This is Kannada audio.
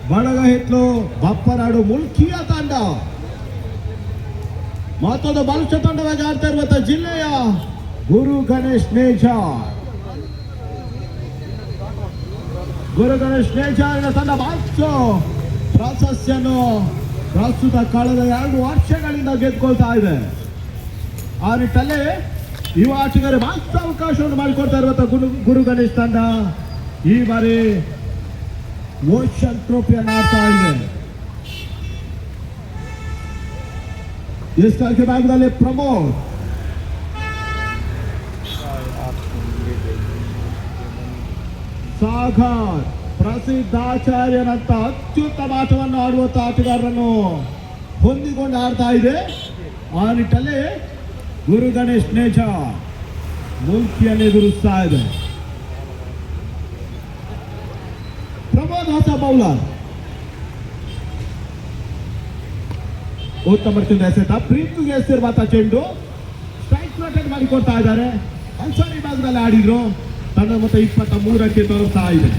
ಬಡಗ ಹಿತ್ಲು ಬಪ್ಪನಾಡು ಮುಲ್ಕಿಯ ತಂಡ ಮತ್ತೊಂದು ಬಲಿಷ್ಠ ತಂಡವಾಗಿ ಆಡ್ತಾ ಇರುವಂತ ಜಿಲ್ಲೆಯ ಗುರು ಗಣೇಶ್ ನೇಜಾರ್. ಗುರು ಗಣೇಶ್ ನೇಜಾರಿನ ತಂಡ ಮಾತ್ರ ಪ್ರಶಸ್ತಿಯನ್ನು ಪ್ರಸ್ತುತ ಕಳೆದ 2 ವರ್ಷಗಳಿಂದ ಗೆದ್ದುಕೊಳ್ತಾ ಇದೆ. ಆ ನಿಟ್ಟಲ್ಲಿ ಯುವ ಆಟಗಾರರಿಗೆ ಮಾತ್ರ ಅವಕಾಶವನ್ನು ಮಾಡಿಕೊಡ್ತಾ ಇರುವಂತ ಗುರು ಗಣೇಶ್ ತಂಡ ಈ ಬಾರಿ ಓಷನ್ ಟ್ರೋಫಿಯನ್ನು ಆಡ್ತಾ ಇದೆ. इसके भागದಲ್ಲಿ ಪ್ರಮೋದ್ ಸಾಗರ್ ಪ್ರಸಿದ್ಧಾಚಾರ್ಯನಂತ ಅತ್ಯುತ್ತಮ ಆಟವನ್ನು ಆಡುವಂತ ಆಟಗಾರರನ್ನು ಹೊಂದಿಕೊಂಡು ಆಡ್ತಾ ಇದೆ. ಆ ನಿಟ್ಟಲ್ಲಿ ಗುರು ಗಣೇಶ್ ನೇಜಾರ್ ಮುಲ್ಕಿಯನ್ನು ಎದುರಿಸ್ತಾ ಇದೆ. ಪ್ರಮೋದ್ ಹೊಸ ಬೌಲರ್ ಉತ್ತಮ ರೀತಿಯಿಂದ ಎಸೆತ ಪ್ರೀತಿಗೆ ಎಸೆದಿರುವಂತಹ ಚೆಂಡು ಸ್ಟ್ರೈಕ್ ರೊಟೇಟ್ ಮಾಡಿಕೊಡ್ತಾ ಇದ್ದಾರೆ. ಅನ್ಸಾರಿ ಭಾಗದಲ್ಲಿ ಆಡಿದ್ರು ತಂಡ ಮತ್ತೆ 23ಕ್ಕೆ ತೋರಿಸ್ತಾ ಇದೆ.